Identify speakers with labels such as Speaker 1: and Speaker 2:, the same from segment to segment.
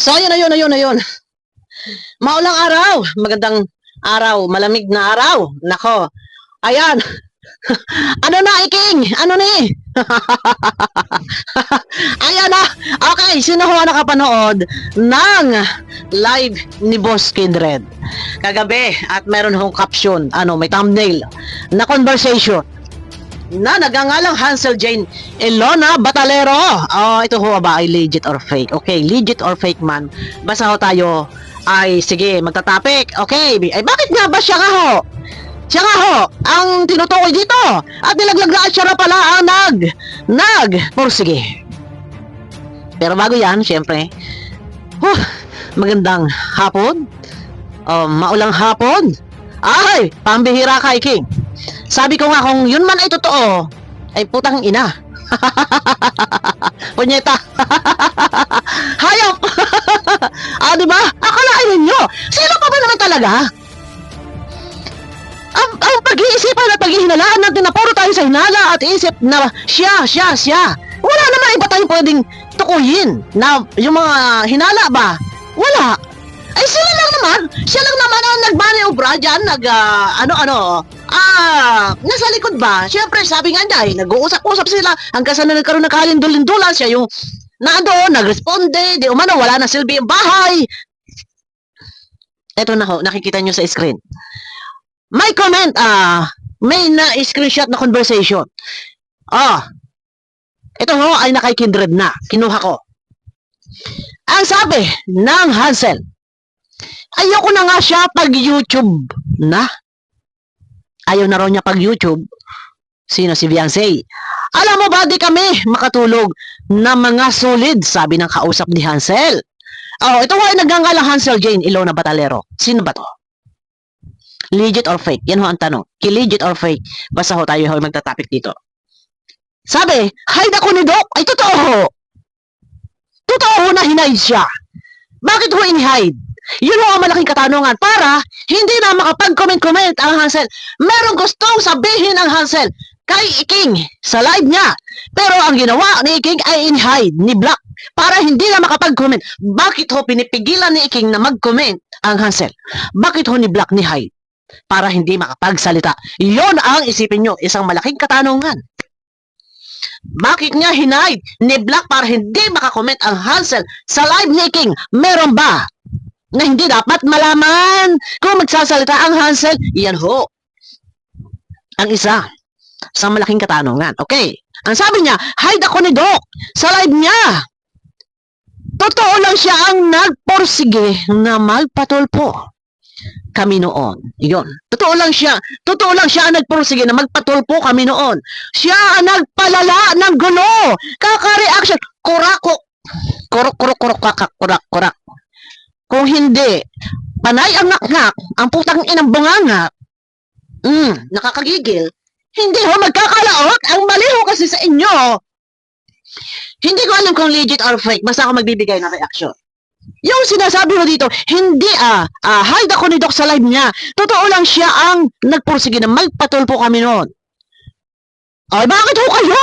Speaker 1: So, ayun. Maulang araw, magandang araw, malamig na araw. Nako, ayan. Ano na, Iking? Ano ni? Ayan na. Okay, sino ho nakapanood ng live ni Boss Kindred kagabi at meron hong caption, may thumbnail na conversation na nagangalang Hansel Jane Ilona Batalero. Ito ho ba ay legit or fake? Okay, legit or fake man. Basta ho tayo ay sige, magtatapik. Okay, ay bakit nga ba siya nga ho? Siya nga ho, ang tinutukoy dito. At nilaglag na at siya na pala ang sige. Pero bago yan, syempre, magandang hapon. Maulang hapon. Ay, pambihira ka, King. Sabi ko nga kung yun man ay totoo, ay putang ina. Punyeta. Hayop. Diba? Akalain ninyo, sino pa ba naman talaga? Ang pag-iisipan at paghihinalaan natin na puro tayo sa hinala at isip na siya. Wala naman iba tayong pwedeng tukuyin na yung mga hinala ba? Wala. Ay siya lang naman ang nagmaniobra dyan, nasa likod ba? Siyempre, sabi nga niya, nag-uusap-usap sila hanggang sa nagkaroon ng kalindol-lindulan siya yung nagresponde, di umano, wala na silbi yung bahay. Eto na ho, nakikita nyo sa screen. May comment, may na-screenshot na conversation. Ito ho ay nakay-kindred na, kinuha ko. Ang sabi ng Hansel, ayoko na nga siya pag-YouTube na. Ayaw na raw niya pag-YouTube. Sino? Si Beyonce. Alam mo ba, di kami makatulog na mga solid, sabi ng kausap ni Hansel. Ito ay nagngangalang Hansel Jane Ilona Batalero. Sino ba to? Legit or fake? Yan ho ang tanong. Legit or fake? Basta ho tayo ho magtatapik dito. Sabi, hide ako ni Doc. Ay, totoo ho. Totoo ho na hinide siya. Bakit ho in-hide? Yun ho ang malaking katanungan para hindi na makapag-comment-comment ang Hansel. Merong gustong sabihin ang Hansel kay Iking sa live niya. Pero ang ginawa ni Iking ay in-hide, ni block, para hindi na makapag-comment. Bakit ho pinipigilan ni Iking na mag-comment ang Hansel? Bakit ho ni block, ni hide? Para hindi makapagsalita. Yon ang isipin nyo, isang malaking katanungan. Bakit niya hinide, ni block para hindi makakomment ang Hansel sa live ni Iking? Meron ba na hindi dapat malaman kung magsasalita ang Hansel? Yan ho ang isa sa malaking katanungan. Okay, ang sabi niya, hide ako ni Doc sa live niya. Totoo lang siya ang nagporsige na magpatulpo kami noon. Iyon. Totoo lang siya ang nagporsige na magpatulpo kami noon. Siya ang nagpalala ng gulo. Kaka-reaction. Kurak. Kung hindi, panay ang ngak-ngak, ang putang inang bunganga, nakakagigil, hindi ho magkakalaot, ang mali ho kasi sa inyo. Hindi ko alam kung legit or fake, basta ako magbibigay ng reaction. Yung sinasabi mo dito, hindi hide ako ni Doc sa live niya. Totoo lang siya ang nagpursige na magpatulpo kami noon. Ay, bakit ho kayo?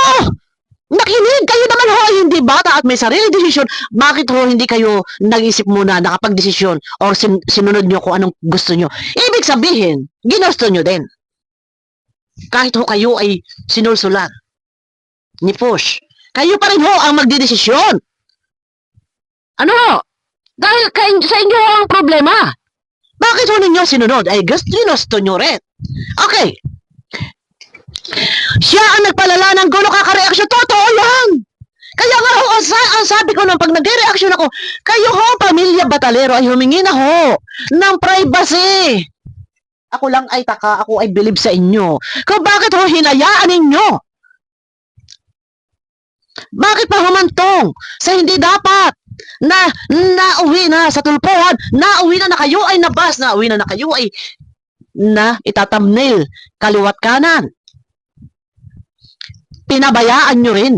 Speaker 1: Nakinig kayo naman ho, hindi bata at may sarili desisyon. Bakit ho hindi kayo nag-isip muna, nakapag-desisyon or sinunod nyo kung anong gusto nyo? Ibig sabihin, ginusto nyo din. Kahit ho kayo ay sinulsulan ni Push, kayo pa rin ho ang magdidesisyon. Ano? Dahil sa inyo ang problema. Bakit ho ninyo sinunod? Ay ginusto nyo rin. Okay. Siya ang nagpalala ng gulo, kaka-reaction. Totoo yan. Kaya nga ho, ang sabi ko nung pag nag-reaction ako, kayo ho, pamilya Batalero, ay humingi na ho ng privacy. Ako lang ay taka, ako ay believe sa inyo. Kung bakit ho hinayaan ninyo? Bakit pa humantong sa hindi dapat na nauwi na sa tulpuhan, nauwi na kayo ay nabas, nauwi na kayo ay na itatamnail kaliwat kanan. Pinabayaan nyo rin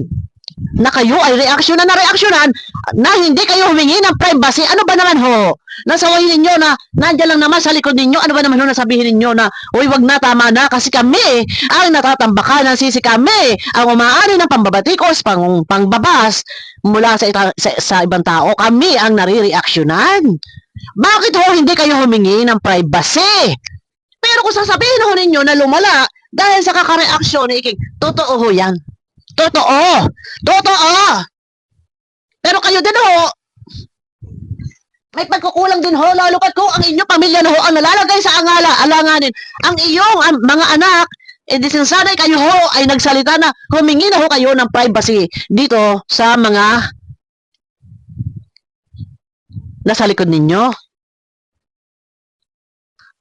Speaker 1: na kayo ay reaksyonan na hindi kayo humingi ng privacy. Ano ba naman ho? Nasawayin ninyo na nandiyan lang naman sa likod ninyo. Ano ba naman ho nasabihin ninyo na, uy, wag na, tama na, kasi kami ang natatambakan ng sisi, kami ang umaari ng pambabatikos, pangbabas mula sa ibang tao. Kami ang nare-reaksyonan. Bakit ho hindi kayo humingi ng privacy? Pero kung sasabihin ho ninyo na lumala dahil sa kakareaksyon ni Iking, totoo ho yan. Totoo! Totoo! Pero kayo din ho, may pagkukulang din ho, lalo pat ko ang inyong pamilya na ho ang nalalagay sa alanganin. Ang iyong mga anak, di sinasanay kayo ho ay nagsalita na humingi na ho kayo ng privacy dito sa mga nasa likod ninyo.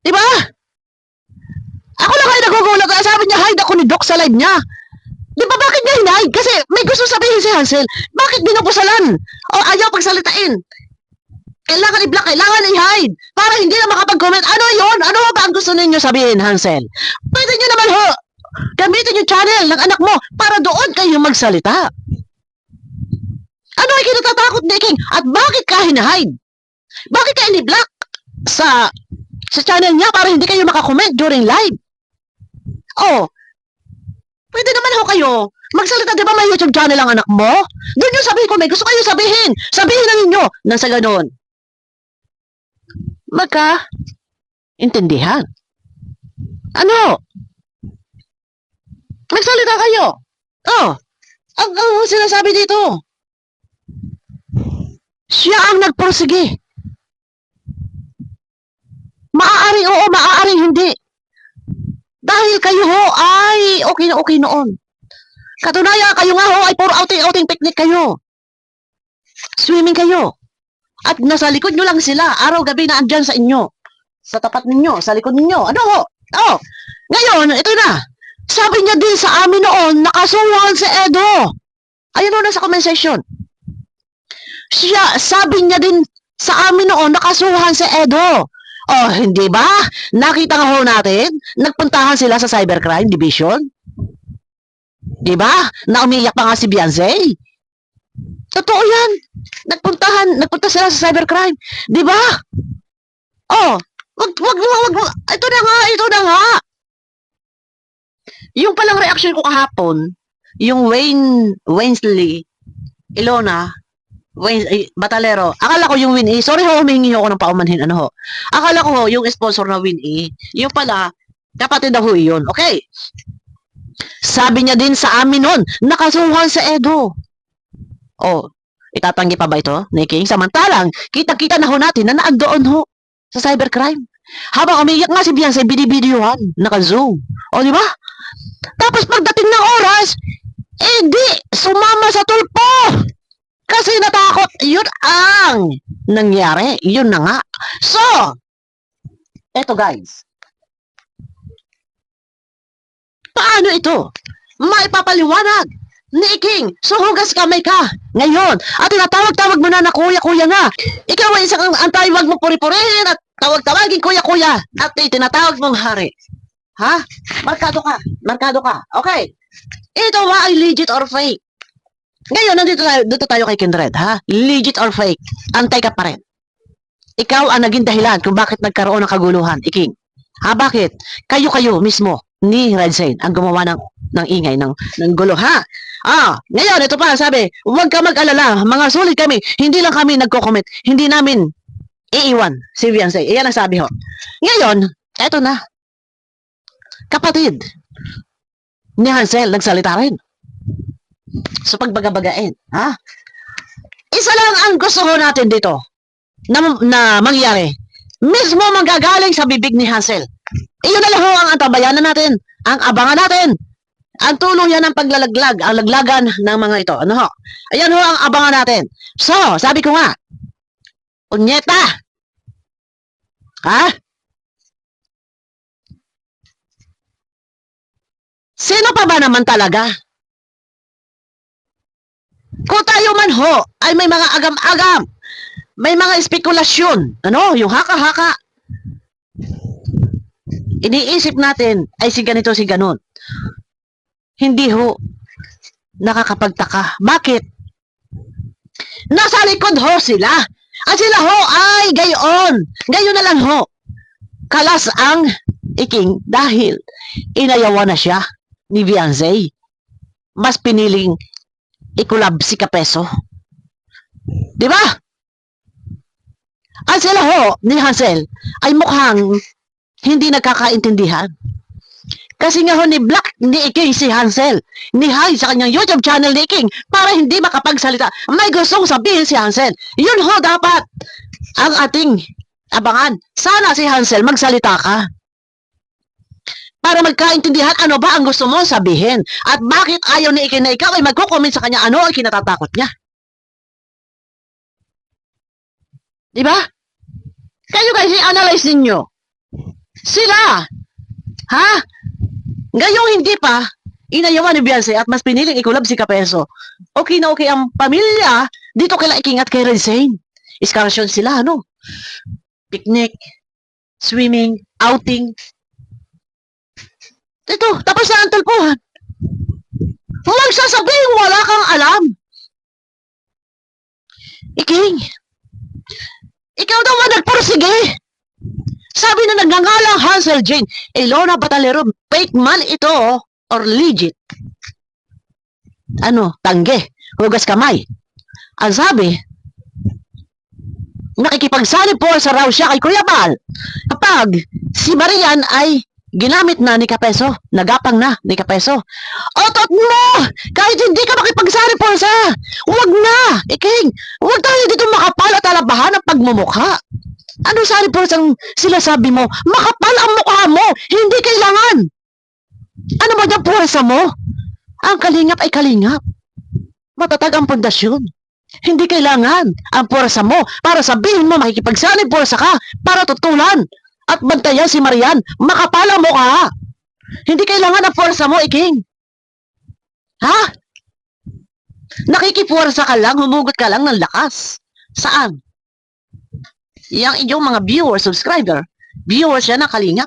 Speaker 1: Diba? Ako lang ay nagugulat. Sabi niya, hide ako ni Doc sa live niya. Di ba bakit niya hinahid? Kasi may gusto sabihin si Hansel. Bakit binubusalan? O ayaw pagsalitain? Kailangan i-block, kailangan i-hide. Para hindi na makapag-comment. Ano yun? Ano ba ang gusto ninyo sabihin, Hansel? Pwede nyo naman ho, gamitin yung channel ng anak mo para doon kayo magsalita. Ano ay kinatatakot ni King? At bakit ka hinahide? Bakit ka ini-block sa channel niya para hindi kayo makakomment during live? Oh, pwede naman ho kayo magsalita, di ba may YouTube channel ang anak mo? Doon yung sabihin ko, may gusto kayo sabihin. Sabihin na ninyo nang sa ganun. Intindihan. Ano? Magsalita kayo. Oh, ang sinasabi dito. Siya ang nagpursige. Maaari oo, maaari hindi. Dahil kayo ho ay okay na okay noon. Katunayan, kayo nga ho ay puro outing picnic kayo. Swimming kayo. At nasa likod nyo lang sila. Araw-gabi na andyan sa inyo. Sa tapat ninyo, sa likod ninyo. Ano ho? Oh, ngayon, ito na. Sabi niya din sa amin noon, nakasuhan si Edo. Ayun ho, nasa comment section. Sabi niya din sa amin noon, nakasuhan si Edo. Oh, hindi ba? Nakita nga ho natin, nagpuntahan sila sa Cybercrime Division. Di ba? Na umiyak pa nga si Beyonce. Totoo yan. Nagpunta sila sa Cybercrime. Di ba? Oh, wag. Ito na nga. Yung palang reaction ko kahapon, yung Wensley, Ilona, Batalero, akala ko yung Win-E, sorry ho, humingi ako ng paumanhin, ano ho. Akala ko ho, yung sponsor na Win-E, yung pala, kapatid na ho yun, okay. Sabi niya din sa amin nun, nakasuhan sa Edo. Oh, itatanggi pa ba ito, Niking? Samantalang, kita-kita na ho natin na naandoon ho sa cybercrime. Habang umiyak nga si Beyonce, binibidyohan, naka-zoom. O, di ba? Tapos pagdating ng oras, di, sumama sa tulpo. Kasi natakot, yun ang nangyari. Yun na nga. So, eto guys. Paano ito? Maipapaliwanag ni King, suhugas kamay ka ngayon. At tinatawag-tawag mo na kuya-kuya nga. Ikaw ay isang antay, wag mo puri-purihin at tawag-tawagin kuya-kuya. At tinatawag mong hari. Ha? Markado ka. Okay. Ito ba ay legit or fake? Ngayon, dito tayo kay Kindred, ha? Legit or fake? Antay ka pa rin. Ikaw ang naging dahilan kung bakit nagkaroon ng kaguluhan, Iking. Ha, bakit? Kayo mismo ni Red Zane ang gumawa ng ingay, ng gulo, ha? Ngayon, ito pa, sabi, huwag ka mag-alala, mga sulit kami, hindi lang kami nagko-comment, hindi namin iiwan si Beyonce. Iyan ang sabi ho. Ngayon, eto na. Kapatid ni Hansel, nagsalita rin. So pagbagabagain, ha? Isa lang ang gusto ko natin dito na mangyari. Mismo manggagaling sa bibig ni Hansel. Iyon na lang ho ang antabayanan natin, ang abangan natin. Ang tulong yan ng paglalaglag, ang laglagan ng mga ito. Ano ho? Ayan ho ang abangan natin. So, sabi ko nga, unyeta. Ha? Sino pa ba naman talaga? Kung tayo man ho, ay may mga agam-agam, may mga espekulasyon, ano, yung haka-haka. Iniisip natin, ay si ganito, si ganon. Hindi ho. nakakapagtaka. Bakit? Nasa likod ho sila. At sila ho ay gayon. Gayon na lang ho. Kalas ang iking dahil inayawan na siya ni Beyonce. Mas piniling ikulab si Kapeso. Di ba? At sila ho ni Hansel ay mukhang hindi nagkakaintindihan. Kasi nga ho ni Black ni Iking si Hansel, ni Hay sa kanyang YouTube channel ni Iking para hindi makapagsalita. May gustong sabihin si Hansel. Yun ho dapat ang ating abangan. Sana si Hansel magsalita ka. Para magkaintindihan ano ba ang gusto mo sabihin. At bakit ayaw ni Iking na ikaw ay magko-comment sa kanya ano ang kinatatakot niya. Diba? Kayo guys, i-analyze ninyo. Sila. Ha? Ngayong hindi pa, inayawan ni Beyonce at mas piniling ikulab si Kapeso. Okay na okay ang pamilya dito kay Iking at kay Rensane. Excursion sila, ano? Picnic, swimming, outing. Ito, tapos na ang talpuhan. Huwag sasabihin wala kang alam. Iking, ikaw daw ang nagpursige. Sabi na nagngangalang Hansel Jane, Ilona Batalero, fake man ito or legit? Ano, tangge, hugas kamay. Ang sabi, nakikipagsanib po sa raw siya kay Kuya Bal kapag si Marian ay ginamit na ni Kapeso, nagapang na ni Kapeso. Otot mo! Kahit hindi ka makipagsanib po sa, huwag na, Iking, huwag tayo dito makapal at alabahan ang pagmumukha. Ano sa reports sila sabi mo? Makapal ang mukha mo! Hindi kailangan! Ano ba yung puwersa mo? Ang kalingap ay kalingap. Matatag ang pundasyon. Hindi kailangan ang puwersa mo para sabihin mo makikipagsanib puwersa ka para tutulan at bantayan si Marian. Makapal ang mukha. Hindi kailangan ang puwersa mo, Iking. Ha? Nakikipuwersa ka lang, humugot ka lang ng lakas. Saan? Yang inyong mga viewers, subscriber, viewers yan ng Kalingap.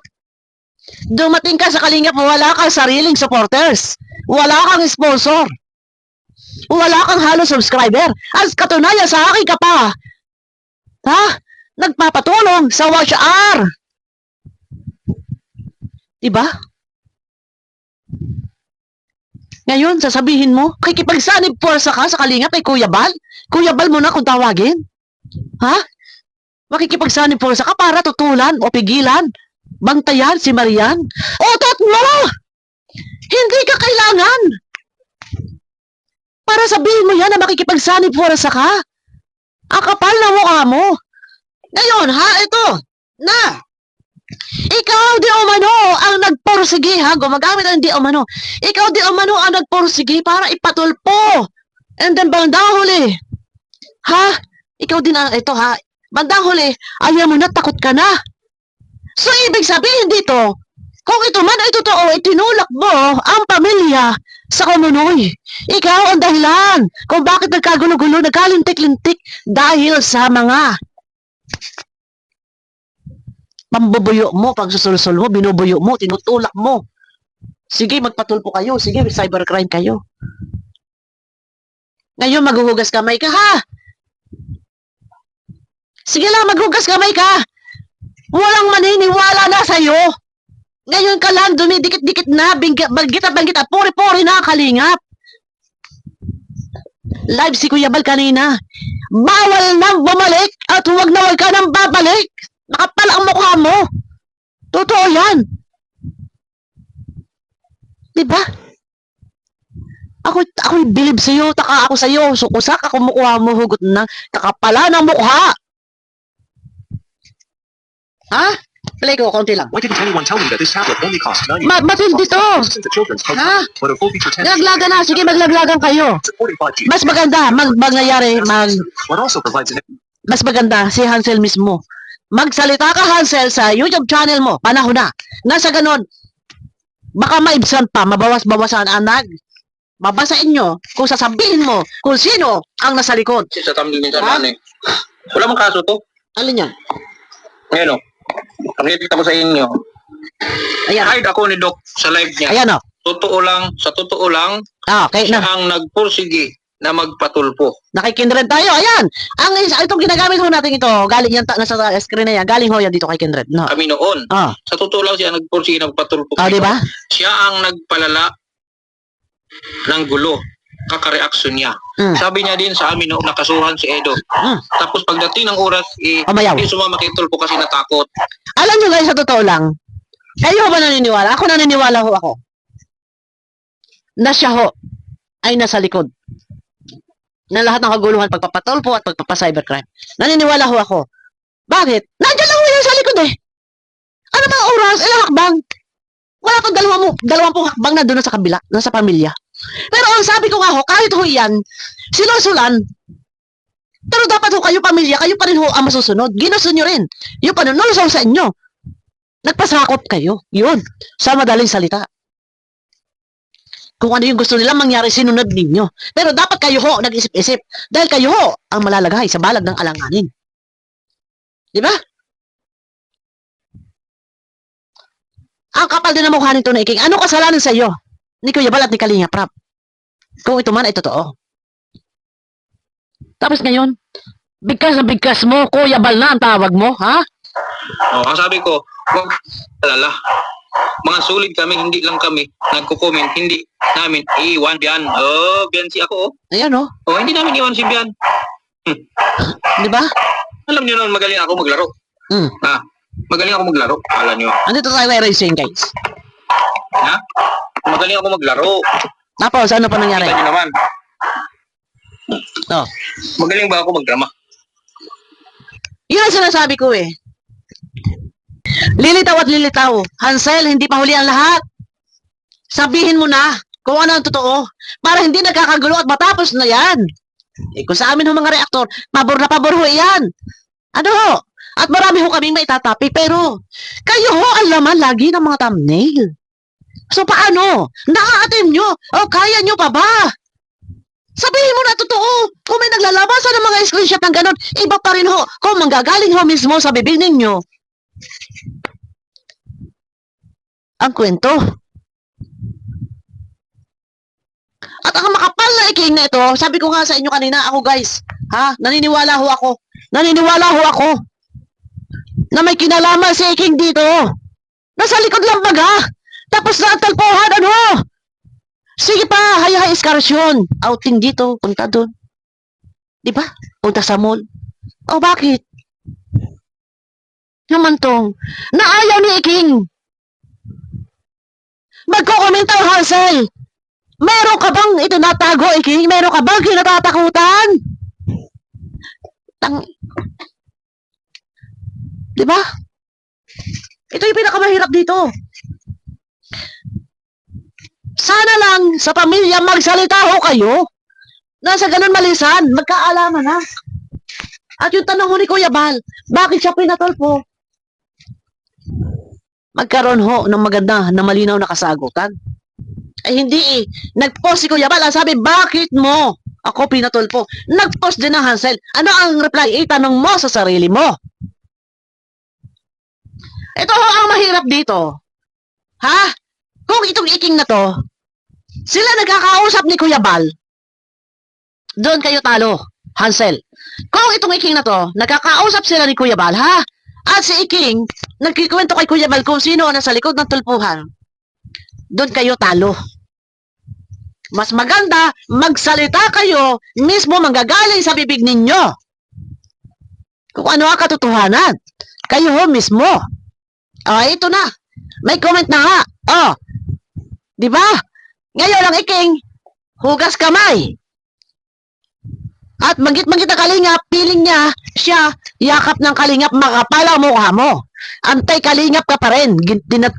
Speaker 1: Dumating ka sa Kalingap, wala kang sariling supporters. Wala kang sponsor. Wala kang halo subscriber. As katunayan sa akin ka pa. Ha? Nagpapatulong sa Watch R. Diba? Ngayon, sasabihin mo, kikipagsanib puwersa ka sa Kalingap kay Kuya Bal? Kuya Bal mo na kung tawagin? Ha? Makikipagsanib puwersa ka para tutulan o pigilan, bantayan si Marian. Otot mo! Hindi ka kailangan! Para sabihin mo yan na makikipagsanib puwersa ka. Ang kapal na mukha mo. Ngayon, ha, ito, na, ikaw di umano ang nagporsige, ha, gumagamit ang di umano. Ikaw di umano ang nagporsige para ipatulpo. And then, bandang huli, ha, ikaw din ang, ito ha, bandang huli, ayaw mo na, takot ka na. So, ibig sabihin dito, kung ito man ay totoo, itinulak mo ang pamilya sa Kumunoy. Ikaw ang dahilan kung bakit nagkagulo-gulo, nagkalintik-lintik dahil sa mga pambubuyo mo, pagsusulsul mo, binubuyo mo, tinutulak mo. Sige, magpatulpo kayo. Sige, cybercrime kayo. Ngayon, maghuhugas kamay ka, ha? Sige lang, maghugas kamay ka. Walang maniniwala na sa'yo. Ngayon ka lang, dumidikit-dikit na, banggita-banggita, puri-puri na, Kalingap. Live si Kuya Bal kanina. Bawal nang bumalik at huwag na huwag ka nang babalik. Nakapal ang mukha mo. Totoo yan. Diba? Ako'y bilib sa'yo, taka ako sa'yo, sukusak ako mukha mo, hugot na, kakapala ng mukha. Ha? Play ko, konti lang.
Speaker 2: Why didn't anyone tell me that this tablet only cost 90?
Speaker 1: Matindi to.
Speaker 2: This isn't a children's program,
Speaker 1: Ha?
Speaker 2: but a full feature 10
Speaker 1: Laglagan na, sige maglaglagan kayo.
Speaker 2: supporting 5G.
Speaker 1: Mas maganda,
Speaker 2: What also provides an
Speaker 1: mas maganda si Hansel mismo. Magsalita ka, Hansel, sa YouTube channel mo, panahon na. Nasa ganon, baka maibsan pa, mabawas-bawasan anag. Babasain nyo kung sasabihin mo kung sino ang nasa likod.
Speaker 3: Sa thumbnail niya
Speaker 1: Ha?
Speaker 3: sa eh. Wala mang kaso to.
Speaker 1: Alin yan?
Speaker 3: Ngayon o. Nakikita ko sa inyo.
Speaker 1: Ayan.
Speaker 3: Hide ako ni Doc sa live niya.
Speaker 1: Ayan o.
Speaker 3: sa totoo lang,
Speaker 1: Okay,
Speaker 3: siya ang nagpursige na magpatulpo.
Speaker 1: nakikindred tayo. Ayan. Itong ginagamit ho natin ito, galing yan, nasa screen na yan, galing ho yan dito kay Kindred. No.
Speaker 3: Kami noon.
Speaker 1: Oh,
Speaker 3: Sa totoo lang siya nagpursige na magpatulpo.
Speaker 1: di ba?
Speaker 3: Siya ang nagpalala ng gulo. Kakareaksyon niya.
Speaker 1: Mm.
Speaker 3: Sabi niya din sa amin noong nakasuhan si Edo.
Speaker 1: Mm.
Speaker 3: Tapos pagdating ng oras,
Speaker 1: Umayaw.
Speaker 3: hindi sumama kay Tulpo kasi natakot.
Speaker 1: Alam nyo guys, sa totoo lang, kayo ba naniniwala? Ako naniniwala ho ako. Na siya ho ay nasa likod na lahat ng kaguluhan, pagpapatulpo at pagpapacybercrime. Naniniwala ho ako. Bakit? Nandiyan lang ho yan sa likod eh. Ano bang oras? Ilang hakbang? Wala pang 20 hakbang na doon sa kabila, nasa pamilya. Pero ang sabi ko nga ho, kahit ho yan, sinusulan, pero dapat ho kayo pamilya, kayo pa rin ho ang masusunod. Ginusto nyo rin. Yung panunulsaw sa inyo. Nagpasakop kayo. Yun. Sa madaling salita. Kung ano yung gusto nila mangyari, sinunod ninyo. Pero dapat kayo ho nag-isip-isip. Dahil kayo ho ang malalagay sa balag ng alanganin. Di ba? Ang kapal din ang mukha nito na Iking. Ano kasalanan sa iyo? Ni Kuya Bal at ni Kalinga Prab. Kung ito man ay totoo. Tapos ngayon, bigkas na bigkas mo, Kuya Bal na ang tawag mo, ha?
Speaker 3: Ang sabi ko, huwag alala. Mga sulit kami, hindi lang kami nagko-comment, hindi namin iwan Bian. Bian si ako.
Speaker 1: Ayan o,
Speaker 3: Hindi namin iwan si Bian.
Speaker 1: di ba?
Speaker 3: Alam niyo naman, magaling ako maglaro.
Speaker 1: Mm.
Speaker 3: Magaling ako maglaro. Alam niyo.
Speaker 1: Andito tayo kay racing, guys.
Speaker 3: Magaling ako maglaro.
Speaker 1: Tapos, ano pa nangyari?
Speaker 3: Kita niyo naman.
Speaker 1: Oh.
Speaker 3: Magaling ba ako magdrama?
Speaker 1: Yun ang sinasabi ko eh. Lilitaw at lilitaw. Hansel, hindi pa huli ang lahat. Sabihin mo na kung ano ang totoo. Para hindi nagkakagulo at matapos na yan. Kung sa amin ho mga reaktor, pabor na pabor ho yan. Ano ho? At marami ho kaming maitatapi. Pero, kayo ho ang laman lagi ng mga thumbnail. So, paano? Nakaka-attend nyo? O, kaya nyo pa ba? Sabihin mo na totoo. Kung may naglalabasan ng mga screenshot ng ganon, iba pa rin ho. Kung manggagaling ho mismo sa bibig ninyo. Ang kwento. At ang makapal na Iking na ito, sabi ko nga sa inyo kanina, ako guys, naniniwala ho ako. Naniniwala ho ako na may kinalaman si Iking dito. Nasa likod lang baga. Tapos na ang talpuhan, ano? Sige pa, hay-hay eskarsyon. Outing dito, punta doon. Di ba? Punta sa mall. O bakit? Naman tong, naayaw ni Iking. Magko-komenta ang Hansel. Meron ka bang itinatago, Iking? Meron ka bang kinatatakutan? Di ba? Ito yung pinakamahirap dito. Sana lang sa pamilya magsalita ho kayo. Nasa ganun malisan, magkaalaman na. At yung tanong ho ni Kuya Bal, bakit siya pinatulpo? Magkaroon ho ng maganda na malinaw na kasagutan. Ay hindi eh. Nag-post si Kuya Bal, ang sabi, bakit mo ako pinatulpo? Nag-post din ng Hansel. Ano ang reply? Tanong mo sa sarili mo. Ito ho ang mahirap dito. Ha? Kung itong Iking na to, sila nagkakausap ni Kuya Bal, doon kayo talo, Hansel. Kung itong Iking na to, nagkakausap sila ni Kuya Bal, ha? At si Iking, nagkikwento kay Kuya Bal kung sino ang nasa likod ng tulpuhan, doon kayo talo. Mas maganda, magsalita kayo, mismo manggagaling sa bibig ninyo. Kung ano ang katotohanan. Kayo ho mismo. Ito na. May comment na nga. Di ba? Ngayon ang Iking, hugas kamay. At manggit-manggit ang kalingap, piling niya, siya, yakap ng kalingap, makapala mukha mo. Antay kalingap ka pa rin.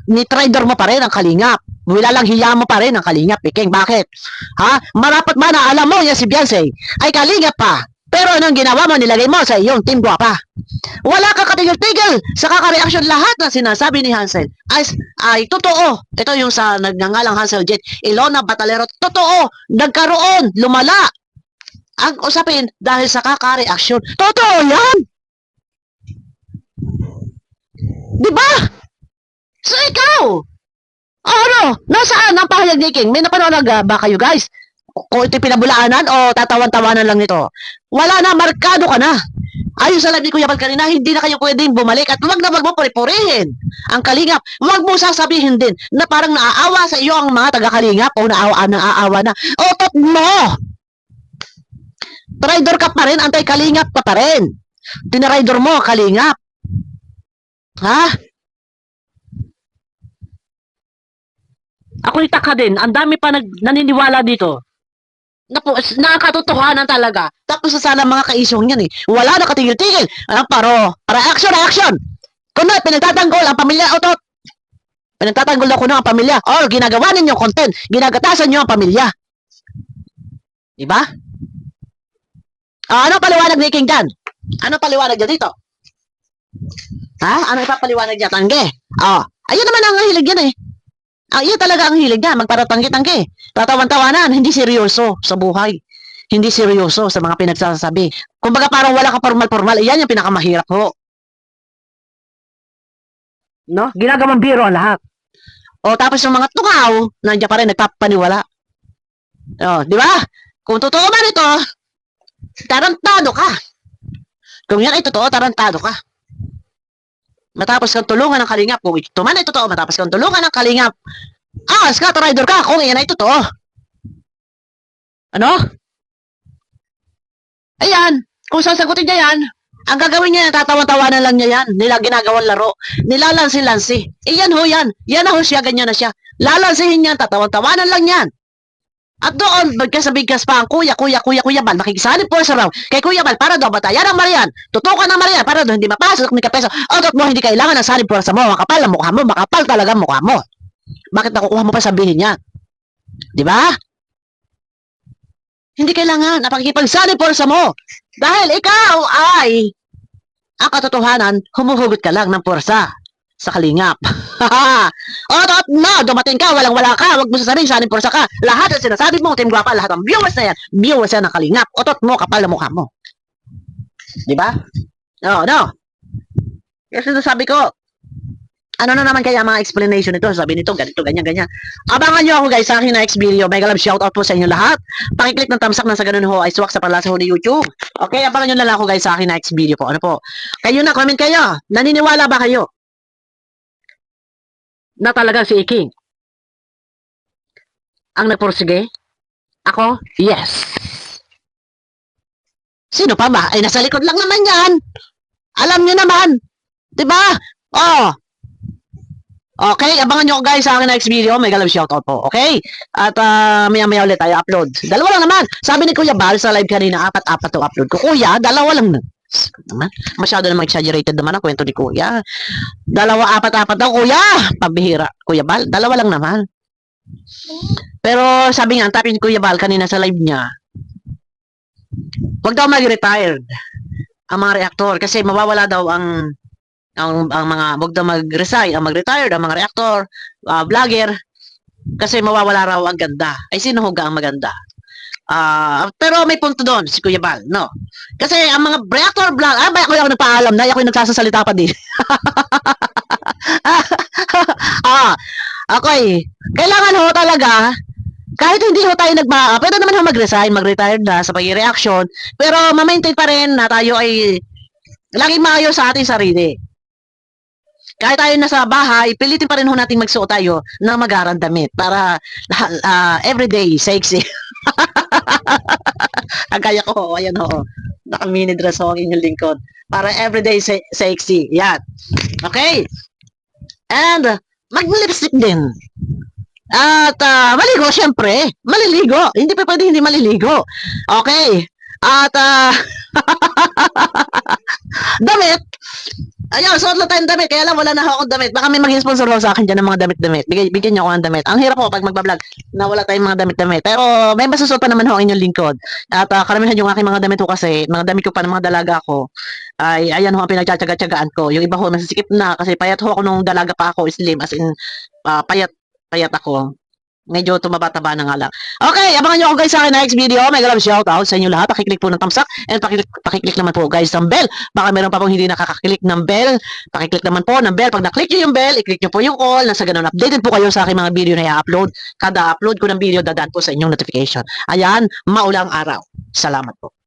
Speaker 1: Nitrader mo pa rin ang kalingap. Wilalang hiya mo pa rin ang kalingap, Iking. Bakit? Marapat ba na alam mo yan si Beyonce ay kalingap pa. Pero anong ginawa mo, nilagay mo sa iyong team guwapa. Wala ka katigil-tigil sa kakareaksyon lahat na sinasabi ni Hansel. Ay totoo. Ito yung sa nagngangalang Hansel Jet. Ilona Batalero. Totoo. Nagkaroon. Lumala. Ang usapin dahil sa kakareaksyon. Totoo yan. Diba? So ikaw, Ano? Nasaan ang pahayag ni King? May napanood ba kayo guys? Kung ito'y pinabulaanan o tatawan-tawanan lang nito? Wala na, markado ka na. Ayun sa live ni Kuya Bal kanina, hindi na kayo pwedeng bumalik at wag na wag mo puri-purihin ang kalingap. Wag mo sasabihin din na parang naaawa sa iyo ang mga taga-kalingap o naaawa na. Otot mo! Traidor ka pa rin, anti-kalingap ka pa rin. Tinaraidor mo, kalingap. Ha? Ako itaka din, ang dami pa naniniwala dito. Nakakatotohanan talaga. Tapos sana mga kaisyong yan eh. Wala na katigil-tigil. Para reaction. Kung na, pinagtatanggol ang pamilya, otot. Pinagtatanggol ako ng pamilya. Or ginagawa ninyo content. Ginagatasan nyo ang pamilya. Diba? Ano paliwanag ni King dyan? Ano paliwanag dyan dito? Ha? Ano ipapaliwanag dyan? Tangge. Ayun naman ang hilig yan eh. Iyan talaga ang hilig niya, magparatanggi-tanggi. Tatawan-tawanan, hindi seryoso sa buhay. Hindi seryoso sa mga pinagsasabi. Kumbaga parang wala ka formal-formal, iyan yung pinakamahirap ho. No? Ginagawang biro ang lahat. Tapos yung mga tungaw, nandiyan pa rin, nagpapaniwala. Di ba? Kung totoo man ito, tarantado ka. Kung yan ay totoo, tarantado ka. Matapos kang tulungan ng kalingap, kung ito man ay totoo, matapos kang tulungan ng kalingap, rider ka kung iyan ay totoo. Ano? Ayan, kung sasagutin niya yan, ang gagawin niya, tatawa-tawanan lang niya yan, nila ginagawang laro, nilalansi-lansi. Iyan ho yan, yan na ho siya, ganyan na siya. Lalansihin yan, tatawa-tawanan lang yan. At doon, bigkas pa ang Kuya Bal, nakikisanip po sa raw kay Kuya Bal para daw batayan ang Marian. Tutukan ng Marian para daw hindi mapasok ni Kapeso. Otot mo, hindi kailangan ng sanip sa mo. Makapal ang mukha mo, makapal talaga ang mukha mo. Bakit nakukuha mo pa sabihin niya? Di ba? Hindi kailangan napakikipagsanip sa mo. Dahil ikaw ay ang katotohanan, humuhugot ka lang ng porsa sa kalingap. Otot mo, dumating ka, walang-wala ka, wag mo sasabihin, sanib porsa ka. Lahat ang sinasabi mo, Team Guapa, lahat ng viewers na yan, viewers yan ng kalingap. Otot mo, kapal na mukha mo. Diba? No. Kasi sinasabi ko, ano na naman kaya mga explanation nito? Sabi nito, ganito, ganyan. Abangan nyo ako guys sa aking next video. Mega love shoutout po sa inyo lahat. Pakiclick ng thumbs up na sa ganun ho ay swak sa palasa ho ni YouTube. Okay, abangan nyo na lang ako guys sa aking next video po. Ano po? Kayo na, comment kayo. Naniniwala ba kayo na talaga si King ang nagpursige? Ako? Yes. Sino pa ba? Ay, nasa likod lang naman yan. Alam nyo naman. Diba? Okay, abangan nyo guys sa akin next video. Mega love shoutout po. Okay? At maya-maya ulit tayo upload. Dalawa lang naman. Sabi ni Kuya Bal sa live kanina, apat-apat to upload ko. Kuya, dalawa lang naman. Masyado namang exaggerated naman ang kwento ni Kuya. Dalawa, apat-apat daw, Kuya. Pabihira. Kuya Bal, dalawa lang naman. Pero sabi nga, ang topic ni Kuya Bal kanina sa live niya, wag daw mag-retired ang mga reactor kasi mawawala daw ang mga, wag daw mag-resign, ang mag-retired, ang mga reactor, vlogger, kasi mawawala raw ang ganda. Ay, sino huga ang maganda? Pero may punto doon si Kuya Bal, no? Kasi ang mga reactor vlog, ako yung nagpaalam na, ako yung nagsasasalita pa din. Okay. Kailangan ho talaga, kahit hindi ho tayo pwede naman ho mag-resign, mag-retired na sa pag-reaction, pero ma-maintain pa rin na tayo ay laging maayos sa ating sarili. Kahit tayo nasa bahay, pilitin pa rin ho natin magsuot tayo ng magarang damit para everyday sexy. Ang kaya ko ho, ayan ho. Naka-mini dress ho ang inyong lingkod. Para everyday sexy. Yan. Okay? And mag-lipstick din. At maligo, syempre. Maliligo. Hindi pa pwede hindi maliligo. Okay. At damit. Ayun, suot lang tayong damit. Kaya lang wala na akong damit. Baka may mag-sponsor sa akin dyan ng mga damit-damit. Bigyan niyo ako ng damit. Ang hirap po pag magbablog na wala tayong mga damit-damit. Pero may masusuot pa naman ho ang inyong lingkod. At karamihan yung aking mga damit ko kasi, mga damit ko pa ng mga dalaga ko, ay ayan ho ang pinagtsatsaga-tsagaan ko. Yung iba ho, masisikip na kasi payat ho ako nung dalaga pa ako, slim, as in, payat ako. Medyo tumaba-taba na nga lang. Okay, abangan nyo ako guys sa akin next video. Mega love shout out sa inyo lahat. Pakiclick po ng thumbs up and pakiclick naman po guys ng bell. Baka meron pa pong hindi nakakaklik ng bell. Pakiclick naman po ng bell. Pag na-click nyo yung bell, i-click nyo po yung all. Nasa ganun, updated po kayo sa aking mga video na i-upload. Kada upload ko ng video, dadaan po sa inyong notification. Ayan, maulang araw. Salamat po.